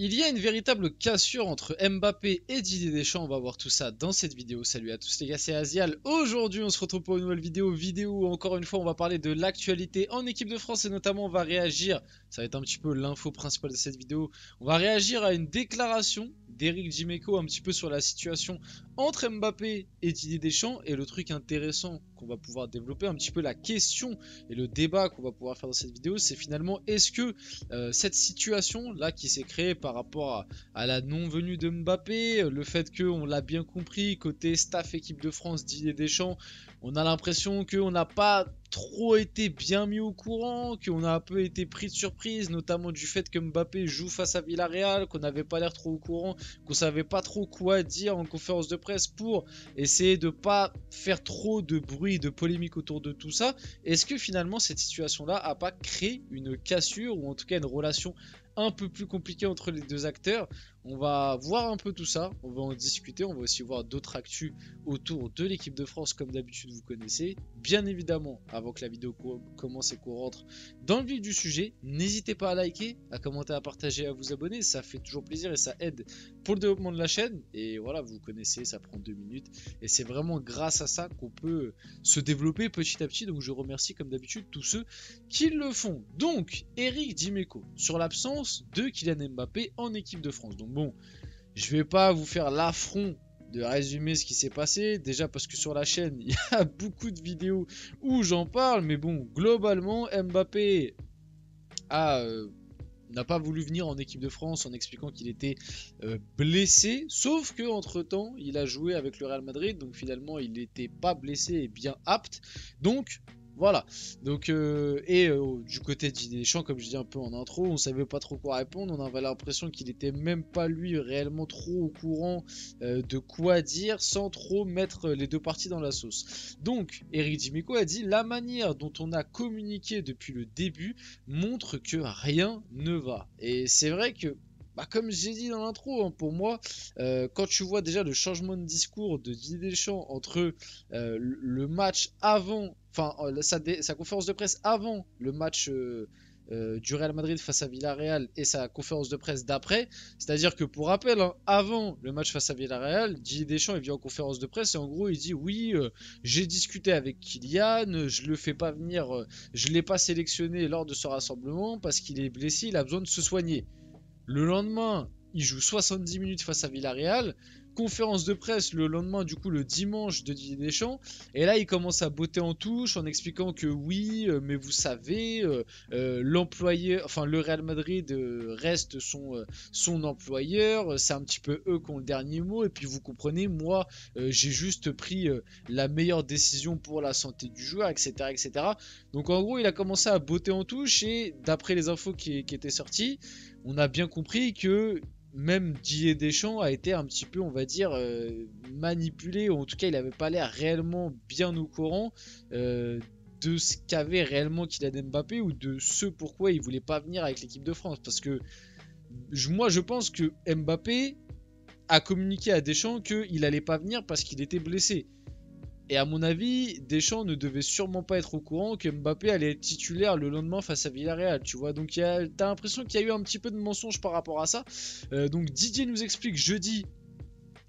Il y a une véritable cassure entre Mbappé et Didier Deschamps, on va voir tout ça dans cette vidéo. Salut à tous les gars, c'est Azial. Aujourd'hui on se retrouve pour une nouvelle vidéo où encore une fois on va parler de l'actualité en équipe de France et notamment on va réagir, ça va être un petit peu l'info principale de cette vidéo, on va réagir à une déclaration d'Eric Dimeco un petit peu sur la situation entre Mbappé et Didier Deschamps. Et le truc intéressant qu'on va pouvoir développer, un petit peu la question et le débat qu'on va pouvoir faire dans cette vidéo, c'est finalement est-ce que cette situation là qui s'est créée par rapport à la non-venue de Mbappé, le fait qu'on l'a bien compris, côté staff équipe de France, Didier Deschamps, on a l'impression qu'on n'a pas trop été bien mis au courant, qu'on a un peu été pris de surprise, notamment du fait que Mbappé joue face à Villarreal, qu'on n'avait pas l'air trop au courant, qu'on savait pas trop quoi dire en conférence de presse pour essayer de pas faire trop de bruit, de polémique autour de tout ça. Est-ce que finalement cette situation-là a pas créé une cassure ou en tout cas une relation un peu plus compliquée entre les deux acteurs? On va voir un peu tout ça, on va en discuter, on va aussi voir d'autres actus autour de l'équipe de France comme d'habitude vous connaissez. Bien évidemment, avant que la vidéo commence et qu'on rentre dans le vif du sujet, n'hésitez pas à liker, à commenter, à partager, à vous abonner, ça fait toujours plaisir et ça aide pour le développement de la chaîne. Et voilà, vous connaissez, ça prend 2 minutes et c'est vraiment grâce à ça qu'on peut se développer petit à petit. Donc je remercie comme d'habitude tous ceux qui le font. Donc, Eric Dimeco sur l'absence de Kylian Mbappé en équipe de France. Donc bon, je vais pas vous faire l'affront de résumer ce qui s'est passé, déjà parce que sur la chaîne il y a beaucoup de vidéos où j'en parle, mais bon, globalement Mbappé n'a pas voulu venir en équipe de France en expliquant qu'il était blessé, sauf que entre temps il a joué avec le Real Madrid, donc finalement il n'était pas blessé et bien apte, donc voilà. Donc du côté de Didier Deschamps, comme je dis un peu en intro, on savait pas trop quoi répondre, on avait l'impression qu'il était même pas lui réellement trop au courant de quoi dire, sans trop mettre les deux parties dans la sauce. Donc Eric Dimeco a dit: la manière dont on a communiqué depuis le début montre que rien ne va. Et c'est vrai que comme j'ai dit dans l'intro, hein, pour moi, quand tu vois déjà le changement de discours de Didier Deschamps entre le match avant, enfin sa conférence de presse avant le match du Real Madrid face à Villarreal et sa conférence de presse d'après, c'est-à-dire que pour rappel, hein, avant le match face à Villarreal, Didier Deschamps il vient en conférence de presse et en gros il dit oui, j'ai discuté avec Kylian, je le fais pas venir, je l'ai pas sélectionné lors de ce rassemblement parce qu'il est blessé, il a besoin de se soigner. Le lendemain, il joue 70 minutes face à Villarreal. Conférence de presse le lendemain, du coup le dimanche de Didier Deschamps. Et là, il commence à botter en touche en expliquant que oui, mais vous savez, l'employeur, enfin le Real Madrid reste son employeur. C'est un petit peu eux qui ont le dernier mot. Et puis vous comprenez, moi, j'ai juste pris la meilleure décision pour la santé du joueur, etc., etc. Donc en gros, il a commencé à botter en touche et d'après les infos qui étaient sorties, on a bien compris que même Didier Deschamps a été un petit peu, on va dire, manipulé, ou en tout cas il n'avait pas l'air réellement bien au courant de ce qu'avait réellement Kylian Mbappé ou de ce pourquoi il voulait pas venir avec l'équipe de France. Parce que moi je pense que Mbappé a communiqué à Deschamps qu'il allait pas venir parce qu'il était blessé. Et à mon avis, Deschamps ne devait sûrement pas être au courant que Mbappé allait être titulaire le lendemain face à Villarreal, tu vois. Donc t'as l'impression qu'il y a eu un petit peu de mensonge par rapport à ça. Donc Didier nous explique jeudi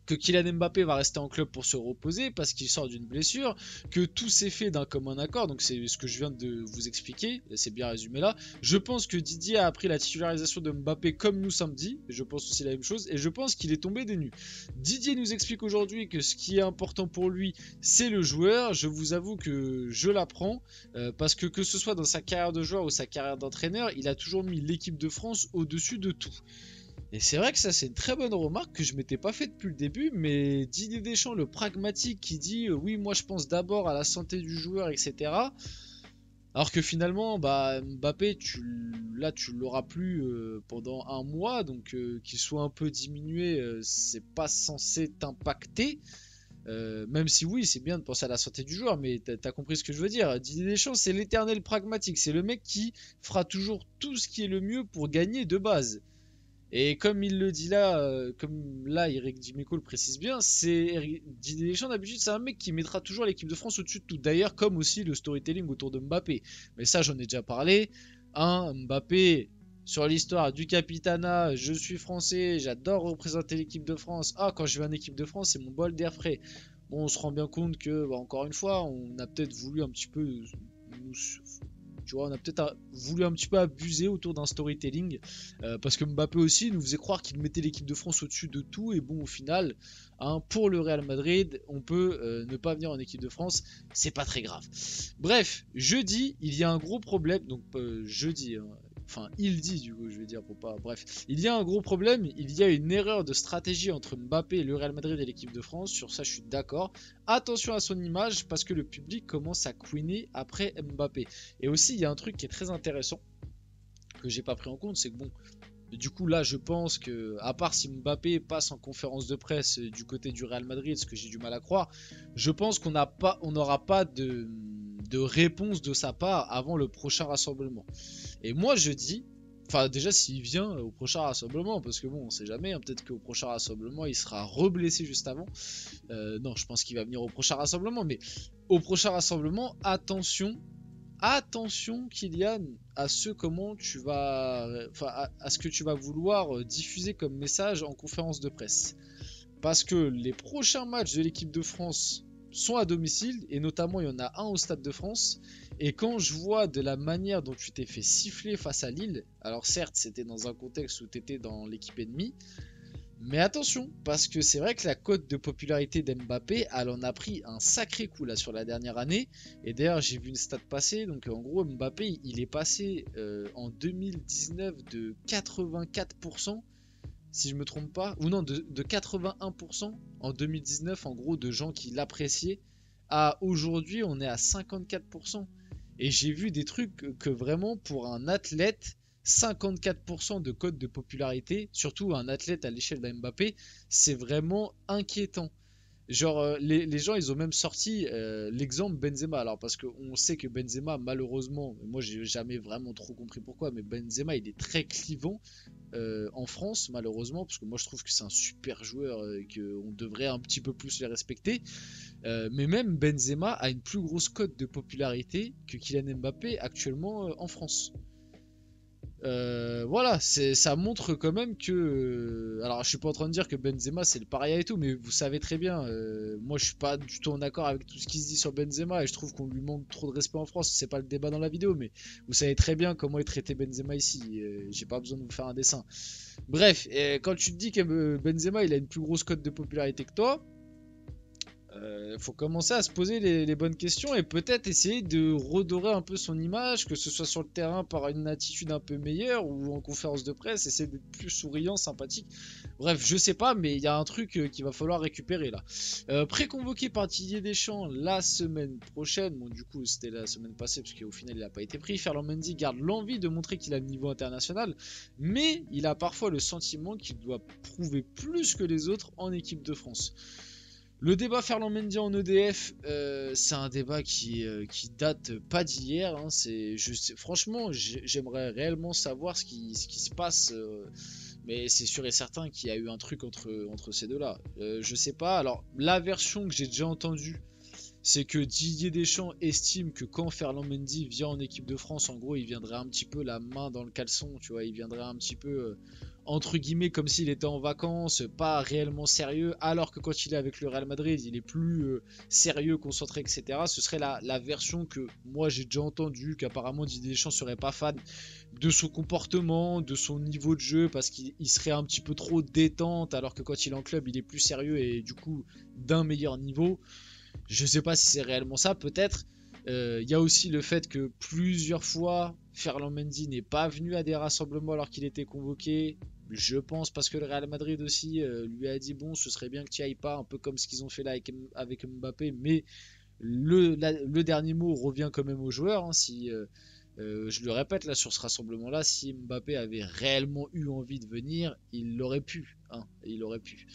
que Kylian Mbappé va rester en club pour se reposer parce qu'il sort d'une blessure, que tout s'est fait d'un commun accord, donc c'est ce que je viens de vous expliquer, c'est bien résumé là. Je pense que Didier a appris la titularisation de Mbappé comme nous samedi, et je pense aussi la même chose, et je pense qu'il est tombé des nues. Didier nous explique aujourd'hui que ce qui est important pour lui, c'est le joueur. Je vous avoue que je l'apprends, parce que ce soit dans sa carrière de joueur ou sa carrière d'entraîneur, il a toujours mis l'équipe de France au-dessus de tout. Et c'est vrai que ça c'est une très bonne remarque que je m'étais pas fait depuis le début, mais Didier Deschamps, le pragmatique qui dit oui moi je pense d'abord à la santé du joueur, etc. Alors que finalement Mbappé tu l'auras plus pendant un mois, donc qu'il soit un peu diminué c'est pas censé t'impacter. Même si oui c'est bien de penser à la santé du joueur, mais t'as compris ce que je veux dire. Didier Deschamps c'est l'éternel pragmatique, c'est le mec qui fera toujours tout ce qui est le mieux pour gagner de base. Et comme il le dit là, comme là Eric Dimeco le précise bien, c'est Didier Deschamps d'habitude c'est un mec qui mettra toujours l'équipe de France au-dessus de tout. D'ailleurs comme aussi le storytelling autour de Mbappé. Mais ça j'en ai déjà parlé. Mbappé sur l'histoire du Capitana, je suis français, j'adore représenter l'équipe de France. Ah, quand je vais en équipe de France, c'est mon bol d'air frais. Bon, on se rend bien compte que, bah, encore une fois, on a peut-être voulu un petit peu tu vois, on a peut-être voulu un petit peu abuser autour d'un storytelling parce que Mbappé aussi nous faisait croire qu'il mettait l'équipe de France au-dessus de tout et bon au final hein, pour le Real Madrid on peut ne pas venir en équipe de France, c'est pas très grave. Bref, jeudi il y a un gros problème donc jeudi hein, enfin il dit du coup je vais dire pour pas bref il y a un gros problème, il y a une erreur de stratégie entre Mbappé, le Real Madrid et l'équipe de France, sur ça je suis d'accord. Attention à son image parce que le public commence à couiner après Mbappé. Et aussi, il y a un truc qui est très intéressant que j'ai pas pris en compte, c'est que bon, du coup là, je pense que à part si Mbappé passe en conférence de presse du côté du Real Madrid, ce que j'ai du mal à croire, je pense qu'on n'aura pas de réponse de sa part avant le prochain rassemblement. Et moi, je dis. Enfin, déjà, s'il vient au prochain rassemblement, parce que bon, on sait jamais, hein, peut-être qu'au prochain rassemblement, il sera reblessé juste avant. Non, je pense qu'il va venir au prochain rassemblement, mais au prochain rassemblement, attention, attention Kylian à comment tu vas, enfin à ce que tu vas vouloir diffuser comme message en conférence de presse, parce que les prochains matchs de l'équipe de France sont à domicile et notamment il y en a un au Stade de France. Et quand je vois de la manière dont tu t'es fait siffler face à Lille, alors certes c'était dans un contexte où tu étais dans l'équipe ennemie. Mais attention, parce que c'est vrai que la cote de popularité d'Mbappé, elle en a pris un sacré coup là sur la dernière année. Et d'ailleurs, j'ai vu une stat passer. Donc en gros, Mbappé, il est passé en 2019 de 84%, si je me trompe pas, ou non, de 81% en 2019, en gros, de gens qui l'appréciaient, à aujourd'hui, on est à 54%. Et j'ai vu des trucs que vraiment, pour un athlète, 54% de cote de popularité, surtout un athlète à l'échelle d'Mbappé, c'est vraiment inquiétant. Genre, les gens, ils ont même sorti l'exemple Benzema. Alors, parce qu'on sait que Benzema, malheureusement, moi, j'ai jamais vraiment trop compris pourquoi, mais Benzema, il est très clivant en France, malheureusement, parce que moi, je trouve que c'est un super joueur et qu'on devrait un petit peu plus les respecter. Mais même Benzema a une plus grosse cote de popularité que Kylian Mbappé actuellement en France. Voilà, ça montre quand même que. Alors, je suis pas en train de dire que Benzema c'est le paria et tout, mais vous savez très bien, moi je suis pas du tout en accord avec tout ce qui se dit sur Benzema et je trouve qu'on lui manque trop de respect en France. C'est pas le débat dans la vidéo, mais vous savez très bien comment est traité Benzema ici. J'ai pas besoin de vous faire un dessin. Bref, quand tu te dis que Benzema il a une plus grosse cote de popularité que toi, faut commencer à se poser les bonnes questions et peut-être essayer de redorer un peu son image, que ce soit sur le terrain par une attitude un peu meilleure ou en conférence de presse, essayer d'être plus souriant, sympathique. Bref, je sais pas, mais il y a un truc qu'il va falloir récupérer là. Pré-convoqué par Didier Deschamps la semaine prochaine, bon du coup c'était la semaine passée parce qu'au final il n'a pas été pris. Ferland Mendy garde l'envie de montrer qu'il a le niveau international, mais il a parfois le sentiment qu'il doit prouver plus que les autres en équipe de France. Le débat Ferland Mendy en EDF, c'est un débat qui date pas d'hier. Hein, franchement, j'aimerais réellement savoir ce qui se passe. Mais c'est sûr et certain qu'il y a eu un truc entre ces deux-là. Je sais pas. Alors, la version que j'ai déjà entendue, c'est que Didier Deschamps estime que quand Ferland Mendy vient en équipe de France, en gros, il viendrait un petit peu la main dans le caleçon, tu vois, il viendrait un petit peu entre guillemets comme s'il était en vacances, pas réellement sérieux, alors que quand il est avec le Real Madrid, il est plus sérieux, concentré, etc. Ce serait la version que moi j'ai déjà entendue, qu'apparemment Didier Deschamps serait pas fan de son comportement, de son niveau de jeu, parce qu'il serait un petit peu trop détente, alors que quand il est en club, il est plus sérieux et du coup d'un meilleur niveau. Je sais pas si c'est réellement ça, peut-être. Il y a aussi le fait que plusieurs fois, Ferland Mendy n'est pas venu à des rassemblements alors qu'il était convoqué. Je pense parce que le Real Madrid aussi lui a dit bon, ce serait bien que tu ailles pas, un peu comme ce qu'ils ont fait là avec Mbappé, mais le dernier mot revient quand même aux joueurs. Hein, si je le répète là sur ce rassemblement-là, si Mbappé avait réellement eu envie de venir, il l'aurait pu. Hein, il aurait pu.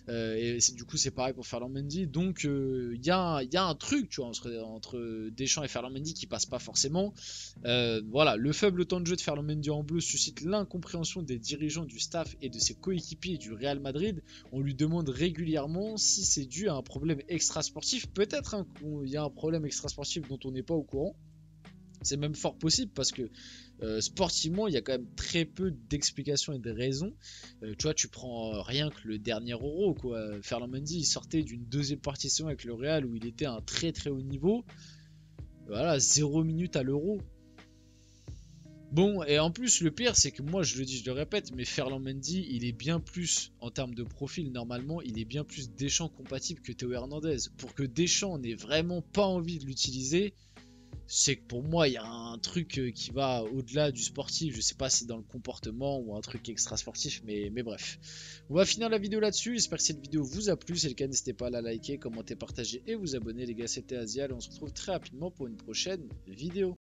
Et du coup c'est pareil pour Ferland Mendy. Donc il y a un truc tu vois, entre Deschamps et Ferland Mendy qui passe pas forcément. Voilà, le faible temps de jeu de Ferland Mendy en bleu suscite l'incompréhension des dirigeants du staff et de ses coéquipiers du Real Madrid. On lui demande régulièrement si c'est dû à un problème extrasportif. Peut-être qu'il y a un problème extrasportif dont on n'est pas au courant. C'est même fort possible parce que sportivement, il y a quand même très peu d'explications et de raisons. Tu vois, tu prends rien que le dernier Euro, quoi. Ferland Mendy, il sortait d'une deuxième partition avec le Real où il était à un très très haut niveau. Voilà, 0 minute à l'Euro. Bon, et en plus, le pire, c'est que moi, je le dis, je le répète, mais Ferland Mendy, il est bien plus, en termes de profil, normalement, il est bien plus Deschamps compatible que Théo Hernandez. Pour que Deschamps n'ait vraiment pas envie de l'utiliser, c'est que pour moi, il y a un truc qui va au-delà du sportif. Je sais pas si c'est dans le comportement ou un truc extra sportif, mais bref. On va finir la vidéo là-dessus. J'espère que cette vidéo vous a plu. Si c'est le cas, n'hésitez pas à la liker, commenter, partager et vous abonner. Les gars, c'était Asial. On se retrouve très rapidement pour une prochaine vidéo.